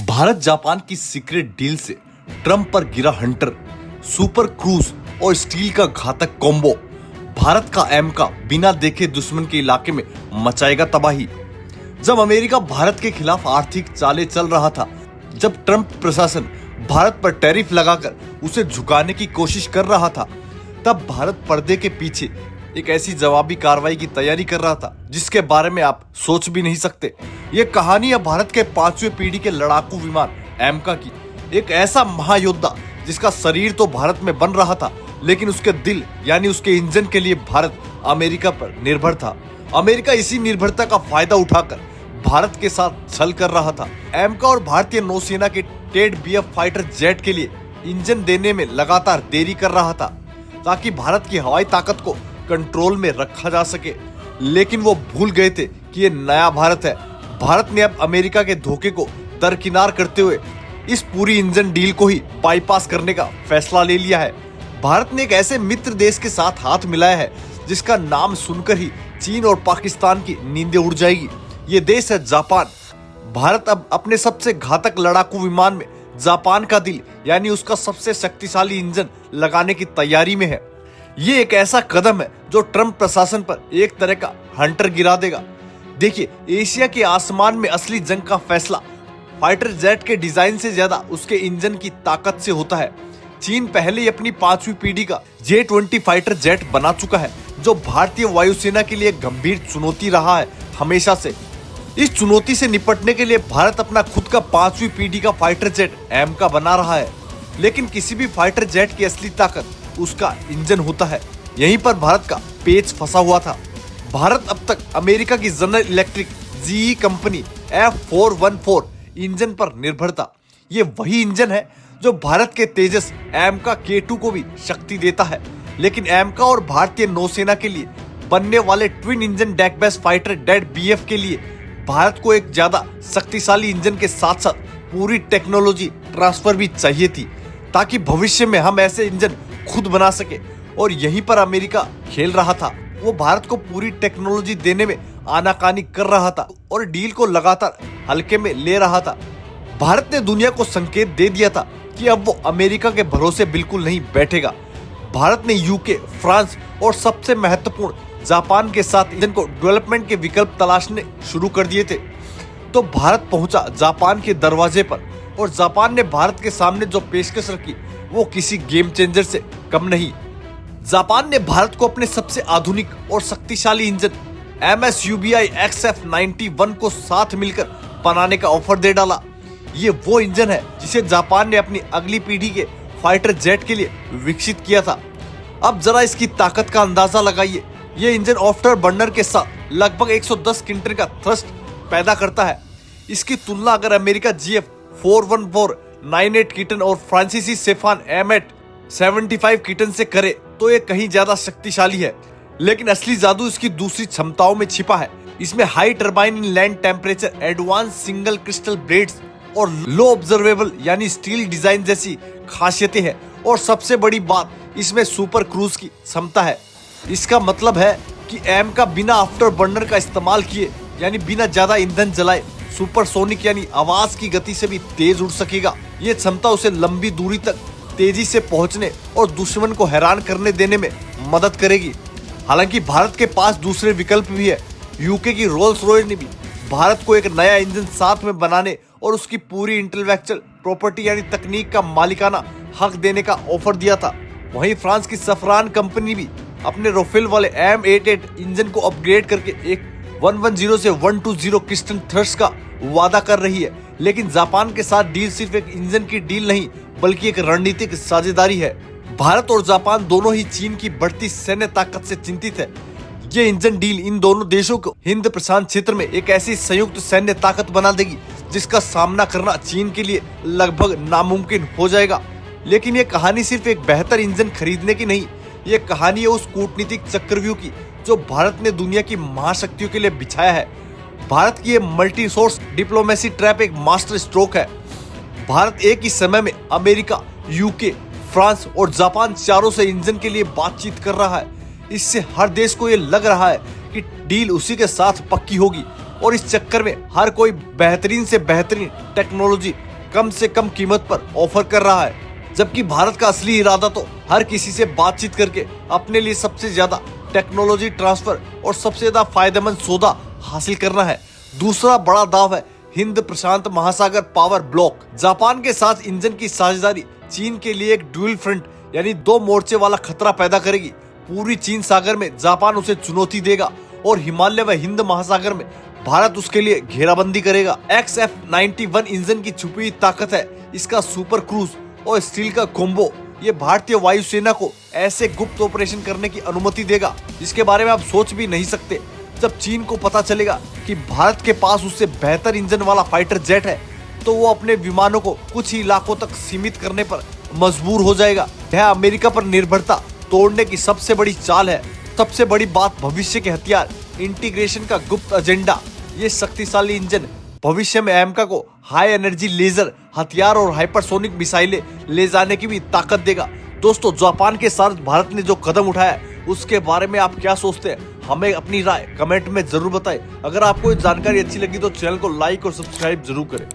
Bharat Japan की secret deal से Trump पर गिरा हंटर, सुपर क्रूज और स्टील का घातक कॉम्बो। भारत का एमका बिना देखे दुश्मन के इलाके में मचाएगा तबाही। जब अमेरिका भारत के खिलाफ आर्थिक चालें चल रहा था, जब ट्रंप प्रशासन भारत पर टैरिफ लगाकर उसे झुकाने की कोशिश कर रहा था, तब भारत पर्दे के पीछे एक ऐसी जवाबी कार्रवाई की तैयारी कर रहा था जिसके बारे में आप सोच भी नहीं सकते। ये कहानी है भारत के 5वीं पीढ़ी के लड़ाकू विमान एमका की। एक ऐसा महायोद्धा जिसका शरीर तो भारत में बन रहा था, लेकिन उसके दिल यानी उसके इंजन के लिए भारत अमेरिका पर निर्भर था। अमेरिका इसी निर्भरता का फायदा उठाकर भारत के साथ छल कर रहा था। एमका और भारतीय नौसेना के टेड बीएफ फाइटर जेट के लिए इंजन देने में लगातार देरी कर रहा था ताकि भारत की हवाई ताकत को कंट्रोल में रखा जा सके। लेकिन वो भूल गए थे कि ये नया भारत है। भारत ने अब अमेरिका के धोखे को दरकिनार करते हुए इस पूरी इंजन डील को ही बाईपास करने का फैसला ले लिया है। भारत ने एक ऐसे मित्र देश के साथ हाथ मिलाया है जिसका नाम सुनकर ही चीन और पाकिस्तान की नींदें उड़ जाएगी। ये देश है जापान। भारत अब अपने सबसे घातक लड़ाकू विमान में जापान का दिल यानी उसका सबसे शक्तिशाली इंजन लगाने की तैयारी में है। ये एक ऐसा कदम है जो ट्रंप प्रशासन पर एक तरह का हंटर गिरा देगा। देखिए, एशिया के आसमान में असली जंग का फैसला फाइटर जेट के डिजाइन से ज्यादा उसके इंजन की ताकत से होता है। चीन पहले ही अपनी 5वीं पीढ़ी का J-20 फाइटर जेट बना चुका है, जो भारतीय वायुसेना के लिए गंभीर चुनौती रहा है हमेशा से। इस चुनौती से निपटने के लिए भारत अपना खुद का 5वीं पीढ़ी का फाइटर जेट एमका बना रहा है। लेकिन किसी भी फाइटर जेट की असली ताकत उसका इंजन होता है। यहीं पर भारत का पेच फंसा हुआ था। भारत अब तक अमेरिका की general electric GE company F414 engine पर निर्भर था। ये वही इंजन है जो भारत के तेजस एमका K2 को भी शक्ति देता है। लेकिन एमका और भारतीय नौसेना के लिए बनने वाले ट्विन इंजन डेकबेस फाइटर डेड BF के लिए भारत को एक ज्यादा शक्तिशाली इंजन के साथ साथ पूरी टेक्नोलॉजी ट्रांसफर भी चाहिए थी, ताकि भविष्य में हम ऐसे इंजन खुद बना सके। और यहीं पर अमेरिका खेल रहा था। वो भारत को पूरी टेक्नोलॉजी देने में आनाकानी कर रहा था और डील को लगातार हल्के में ले रहा था। भारत ने दुनिया को संकेत दे दिया था कि अब वो अमेरिका के भरोसे बिल्कुल नहीं बैठेगा। भारत ने यूके, फ्रांस और सबसे महत्वपूर्ण जापान के साथ इंजन को डेवलपमेंट के विकल्प तलाशने शुरू कर दिए थे। तो भारत पहुंचा जापान के दरवाजे पर और जापान ने भारत के सामने जो पेशकश रखी वो किसी गेम चेंजर से कम नहीं। जापान ने भारत को अपने सबसे आधुनिक और शक्तिशाली इंजन MSUBI XF91 को साथ मिलकर बनाने का ऑफर दे डाला। ये वो इंजन है जिसे जापान ने अपनी अगली पीढ़ी के फाइटर जेट के लिए विकसित किया था। अब जरा इसकी ताकत का अंदाजा लगाइए। ये इंजन आफ्टर बर्नर के साथ लगभग 110 किलोन्यूटन का थ्रस्ट पैदा करता है। इसकी तुलना अगर अमेरिका GF414 98 किलोन्यूटन और फ्रांसीसी सेफान M8 75 किलोन्यूटन से करे तो ये कहीं ज्यादा शक्तिशाली है। लेकिन असली जादू इसकी दूसरी क्षमताओं में छिपा है। इसमें हाई टर्बाइन इन land temperature, advance single crystal blades और लो ऑब्जर्वेबल यानी स्टील डिजाइन जैसी खासियतें हैं। और सबसे बड़ी बात, इसमें सुपर क्रूज की क्षमता है। इसका मतलब है कि एम का बिना आफ्टर बर्नर का इस्तेमाल किए यानी बिना ज्यादा ईंधन जलाए सुपरसोनिक यानी आवाज की गति से भी तेज उड़ सकेगा। ये क्षमता उसे लंबी दूरी तक तेजी से पहुंचने और दुश्मन को हैरान करने देने में मदद करेगी। हालांकि भारत के पास दूसरे विकल्प भी है। यूके की रोल्स रॉयस ने भी भारत को एक नया इंजन साथ में बनाने और उसकी पूरी इंटेलेक्चुअल प्रॉपर्टी यानी तकनीक का मालिकाना हक देने का ऑफर दिया था। वहीं फ्रांस की सफरान कंपनी भी अपने राफेल वाले M88 इंजन को अपग्रेड करके एक 110 से 120 पिस्टन थ्रस्ट का वादा कर रही है। लेकिन जापान के साथ डील सिर्फ एक इंजन की डील नहीं बल्कि एक रणनीतिक साझेदारी है। भारत और जापान दोनों ही चीन की बढ़ती सैन्य ताकत से चिंतित है। ये इंजन डील इन दोनों देशों को हिंद प्रशांत क्षेत्र में एक ऐसी संयुक्त सैन्य ताकत बना देगी जिसका सामना करना चीन के लिए लगभग नामुमकिन हो जाएगा। लेकिन ये कहानी सिर्फ एक बेहतर इंजन खरीदने की नहीं, ये कहानी है उस कूटनीतिक चक्रव्यूह की जो भारत ने दुनिया की महाशक्तियों के लिए बिछाया है। भारत की ये मल्टी सोर्स डिप्लोमेसी ट्रैप एक मास्टर स्ट्रोक है। भारत एक ही समय में अमेरिका, यूके, फ्रांस और जापान चारों से इंजन के लिए बातचीत कर रहा है। इससे हर देश को ये लग रहा है कि डील उसी के साथ पक्की होगी और इस चक्कर में हर कोई बेहतरीन से बेहतरीन टेक्नोलॉजी कम से कम कीमत पर ऑफर कर रहा है, जबकि भारत का असली इरादा तो हर किसी से बातचीत करके अपने लिए सबसे ज्यादा टेक्नोलॉजी ट्रांसफर और सबसे ज्यादा फायदेमंद सौदा हासिल करना है। दूसरा बड़ा दाव है हिंद प्रशांत महासागर पावर ब्लॉक। जापान के साथ इंजन की साझेदारी चीन के लिए एक ड्यूल फ्रंट यानी दो मोर्चे वाला खतरा पैदा करेगी। पूरी चीन सागर में जापान उसे चुनौती देगा और हिमालय व हिंद महासागर में भारत उसके लिए घेराबंदी करेगा। XF-91 इंजन की छुपी हुई ताकत है, इसका सुपर क्रूज और स्टील का कॉम्बो ये भारतीय वायुसेना को ऐसे गुप्त ऑपरेशन करने की अनुमति देगा जिसके बारे में आप सोच भी नहीं सकते। जब चीन को पता चलेगा कि भारत के पास उससे बेहतर इंजन वाला फाइटर जेट है तो वो अपने विमानों को कुछ ही इलाकों तक सीमित करने पर मजबूर हो जाएगा। यह अमेरिका पर निर्भरता तोड़ने की सबसे बड़ी चाल है। सबसे बड़ी बात भविष्य के हथियार इंटीग्रेशन का गुप्त एजेंडा। ये शक्तिशाली इंजन भविष्य में अमेरिका को हाई एनर्जी लेजर हथियार और हाइपरसोनिक मिसाइलें ले जाने की भी ताकत देगा। दोस्तों, जापान के साथ भारत ने जो कदम उठाया है उसके बारे में आप क्या सोचते हैं? हमें अपनी राय कमेंट में जरूर बताएं। अगर आपको ये जानकारी अच्छी लगी तो चैनल को लाइक और सब्सक्राइब जरूर करें।